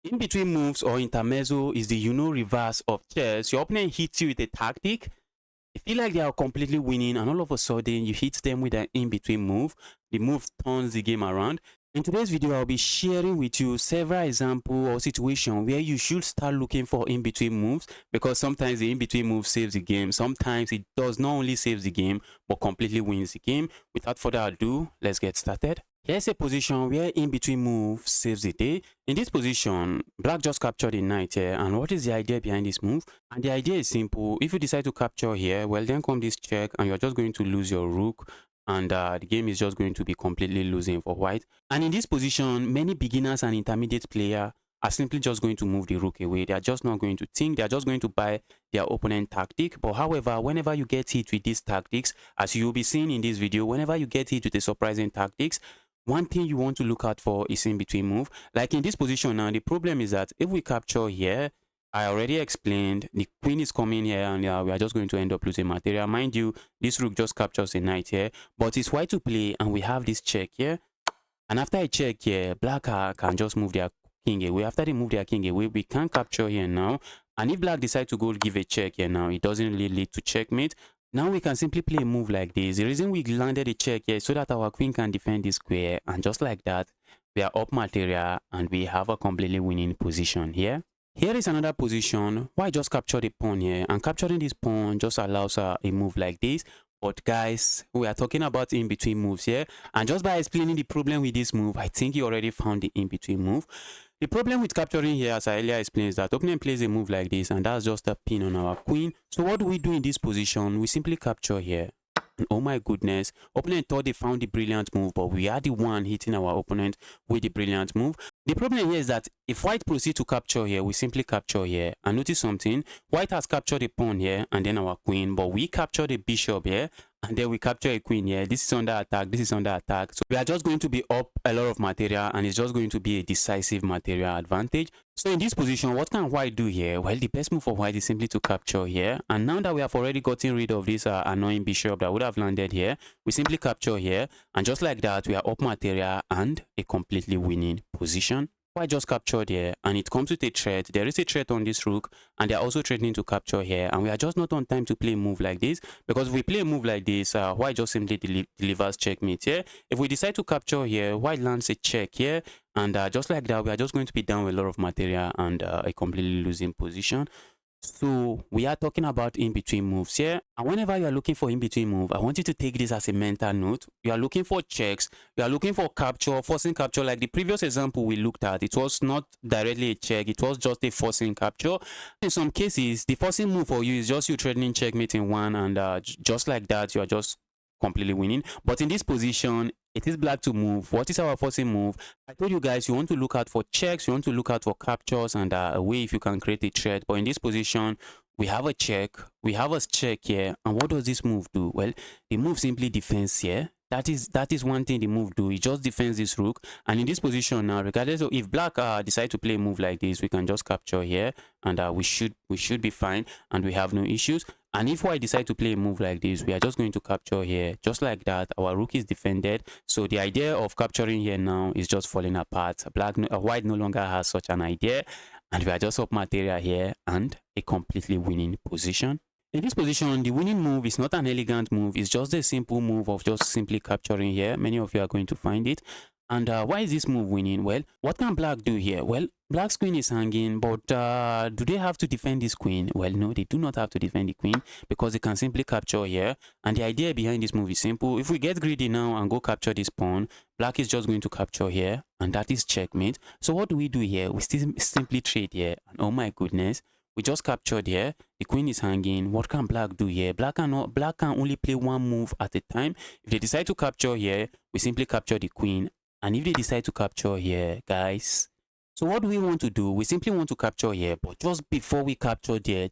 In between moves or intermezzo is the reverse of chess. Your opponent hits you with a tactic. You feel like they are completely winning, and all of a sudden you hit them with an in-between move. The move turns the game around. In today's video, I'll be sharing with you several examples or situations where you should start looking for in-between moves, because sometimes the in-between move saves the game. Sometimes it does not only save the game, but completely wins the game. Without further ado, let's get started. Here's a position where in-between move saves the day. In this position, black just captured a knight here. And what is the idea behind this move? And the idea is simple. If you decide to capture here, well, then come this check and you're just going to lose your rook. And the game is just going to be completely losing for white. And in this position, many beginners and intermediate players are simply just going to move the rook away. They are just not going to think. They are just going to buy their opponent tactic. But however, whenever you get hit with these tactics, as you'll be seeing in this video, whenever you get hit with a surprising tactics, one thing you want to look out for is in between move. Like in this position now, the problem is that if we capture here, I already explained the queen is coming here, and we are just going to end up losing material. Mind you, this rook just captures a knight here, but it's white to play, and we have this check here. And after I check here, black can just move their king away. After they move their king away, we can capture here now. And if black decide to go give a check here now, it doesn't really lead to checkmate. Now we can simply play a move like this. The reason we landed a check here is so that our queen can defend this square, and just like that, we are up material and we have a completely winning position here. Here is another position where I just captured a pawn here, and capturing this pawn just allows a move like this. But guys, we are talking about in-between moves here, and just by explaining the problem with this move, I think you already found the in-between move. The problem with capturing here, as I earlier explained, is that opponent plays a move like this, and that's just a pin on our queen. So what do we do in this position? We simply capture here. And oh my goodness, opponent thought they found the brilliant move, but we are the one hitting our opponent with the brilliant move. The problem here is that if white proceeds to capture here, we simply capture here. And notice something, white has captured a pawn here and then our queen, but we captured a bishop here and then we capture a queen here. This is under attack, this is under attack. So we are just going to be up a lot of material, and it's just going to be a decisive material advantage. So in this position, what can white do here? Well, the best move for white is simply to capture here. And now that we have already gotten rid of this annoying bishop that would have landed here, we simply capture here. And just like that, we are up material and a completely winning position. White just captured here, and it comes with a threat. There is a threat on this rook, and they're also threatening to capture here. And we are just not on time to play a move like this, because if we play a move like this, white just simply delivers checkmate here. If we decide to capture here, white lands a check here, and just like that, we are just going to be down with a lot of material and a completely losing position. So we are talking about in-between moves here, and whenever you are looking for in-between move, I want you to take this as a mental note. You are looking for checks, you are looking for capture, forcing capture. Like the previous example we looked at, it was not directly a check, it was just a forcing capture. In some cases, the forcing move for you is just you threatening checkmate in one, and just like that, you are just completely winning. But in this position, it is black to move. What is our forcing move? I told you guys, you want to look out for checks, you want to look out for captures, and a way if you can create a threat. But in this position, we have a check, we have a check here, and what does this move do? Well, the move simply defends here. That is one thing the move do. It just defends this rook. And in this position now, regardless of if black decide to play a move like this, we can just capture here, and we should be fine, and we have no issues. And if white decide to play a move like this, we are just going to capture here, just like that. Our rook is defended. So the idea of capturing here now is just falling apart. White no longer has such an idea, and we are just up material here and a completely winning position. In this position, the winning move is not an elegant move. It's just a simple move of just simply capturing here. Many of you are going to find it. And why is this move winning? Well, what can black do here? Well, black's queen is hanging, but do they have to defend this queen? Well, no, they do not have to defend the queen, because they can simply capture here. And the idea behind this move is simple. If we get greedy now and go capture this pawn, black is just going to capture here, and that is checkmate. So what do we do here? We still simply trade here. And oh my goodness, we just captured here. The queen is hanging. What can black do here? Black can only play one move at a time. If they decide to capture here, we simply capture the queen. And if they decide to capture here, guys, so what do we want to do? We simply want to capture here, but just before we capture there,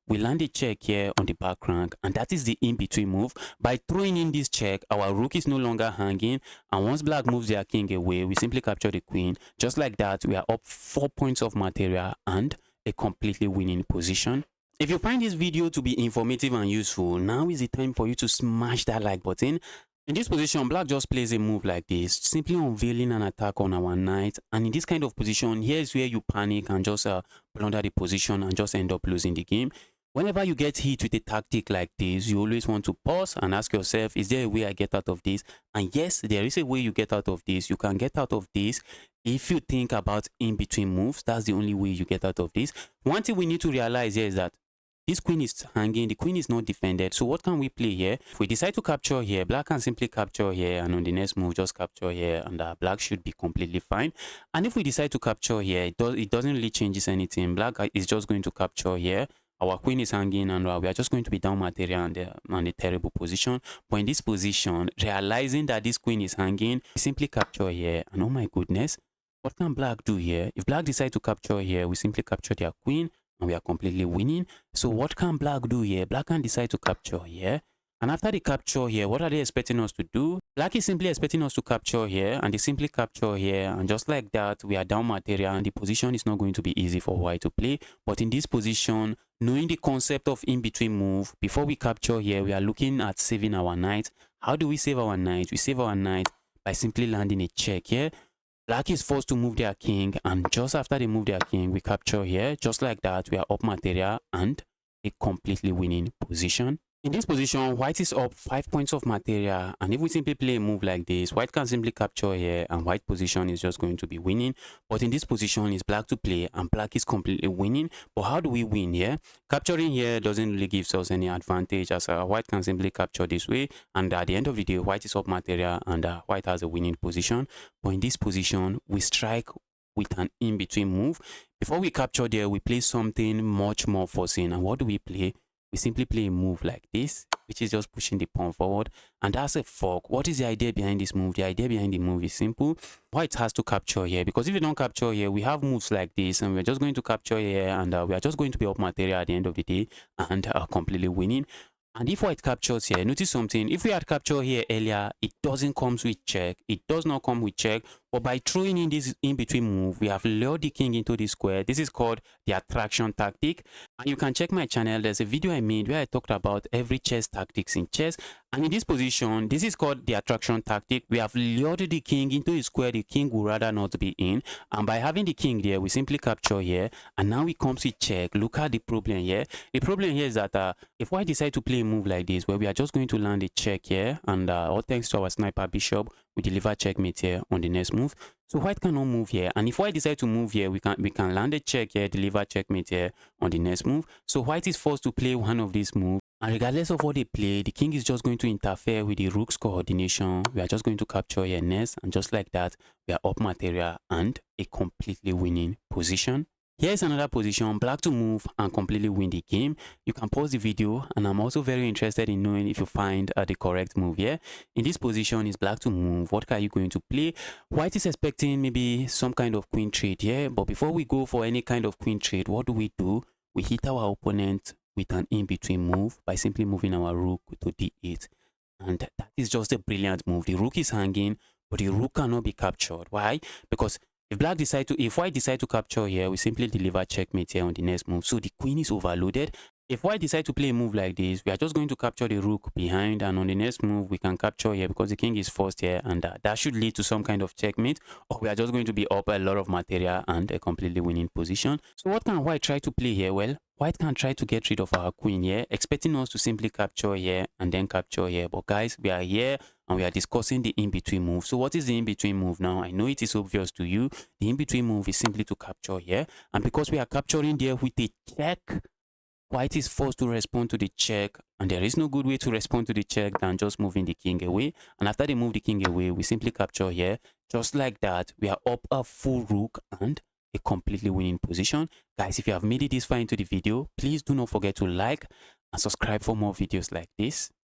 we land a check here on the back rank, and that is the in-between move. By throwing in this check, our rook is no longer hanging, and once black moves their king away, we simply capture the queen. Just like that, we are up 4 points of material and a completely winning position. If you find this video to be informative and useful, now is the time for you to smash that like button. In this position, black just plays a move like this, simply unveiling an attack on our knight. And in this kind of position, here's where you panic and just blunder the position and just end up losing the game. Whenever you get hit with a tactic like this, you always want to pause and ask yourself, is there a way I get out of this? And yes, there is a way you get out of this. You can get out of this if you think about in between moves. That's the only way you get out of this. One thing we need to realize here is that this queen is hanging, the queen is not defended. So what can we play here? If we decide to capture here, black can simply capture here, and on the next move, just capture here, and black should be completely fine. And if we decide to capture here, it doesn't really changes anything. Black is just going to capture here. Our queen is hanging, and we are just going to be down material on a terrible position. But in this position, realizing that this queen is hanging, we simply capture here. And oh my goodness, what can black do here? If black decide to capture here, we simply capture their queen, and we are completely winning. So what can black do here? Black can decide to capture here. And after the capture here, what are they expecting us to do? Black is simply expecting us to capture here, and they simply capture here. And just like that, we are down material, and the position is not going to be easy for white to play. But in this position, knowing the concept of in-between move, before we capture here, we are looking at saving our knight. How do we save our knight? We save our knight by simply landing a check here. Black is forced to move their king, and just after they move their king, we capture here. Just like that, we are up material and a completely winning position. In this position, white is up 5 points of material, and if we simply play a move like this, white can simply capture here, and white position is just going to be winning. But in this position, it's black to play, and black is completely winning. But how do we win here? Capturing here doesn't really give us any advantage, as white can simply capture this way, and at the end of the day, white is up material, and white has a winning position. But in this position, we strike with an in-between move. Before we capture there, we play something much more forcing. And what do we play? We simply play a move like this, which is just pushing the pawn forward, and that's a fork. What is the idea behind this move? The idea behind the move is simple. White has to capture here, because if you don't capture here, we have moves like this, and we're just going to capture here, and we are just going to be up material at the end of the day, and completely winning. And if white captures here, notice something. If we had captured here earlier, it doesn't come with check. It does not come with check. But by throwing in this in-between move, we have lured the king into the square. This is called the attraction tactic. And you can check my channel. There's a video I made where I talked about every chess tactics in chess. And in this position, this is called the attraction tactic. We have lured the king into a square the king would rather not be in. And by having the king there, we simply capture here. And now it comes with check. Look at the problem here. The problem here is that if white decide to play a move like this, where we are just going to land a check here, and all thanks to our sniper bishop, we deliver checkmate here on the next move. So white cannot move here, and if white decide to move here, we can land a check here, deliver checkmate here on the next move. So white is forced to play one of these moves, and regardless of what they play, the king is just going to interfere with the rook's coordination. We are just going to capture here next, and just like that, we are up material and a completely winning position. Here's another position, black to move and completely win the game. You can pause the video, and I'm also very interested in knowing if you find the correct move here. In this position is black to move. What are you going to play? White is expecting maybe some kind of queen trade here, but before we go for any kind of queen trade, what do? We hit our opponent with an in-between move by simply moving our rook to d8. And that is just a brilliant move. The rook is hanging, but the rook cannot be captured. Why? Because if white decide to capture here, we simply deliver checkmate here on the next move. So the queen is overloaded. If white decide to play a move like this, we are just going to capture the rook behind, and on the next move, we can capture here because the king is forced here, and that should lead to some kind of checkmate, or we are just going to be up a lot of material and a completely winning position. So what can white try to play here? Well, white can try to get rid of our queen here, expecting us to simply capture here and then capture here. But guys, we are here and we are discussing the in-between move. So what is the in-between move now? I know it is obvious to you. The in-between move is simply to capture here, and because we are capturing there with a check, white is forced to respond to the check, and there is no good way to respond to the check than just moving the king away. And after they move the king away, we simply capture here. Just like that, we are up a full rook and a completely winning position. Guys, if you have made it this far into the video, please do not forget to like and subscribe for more videos like this.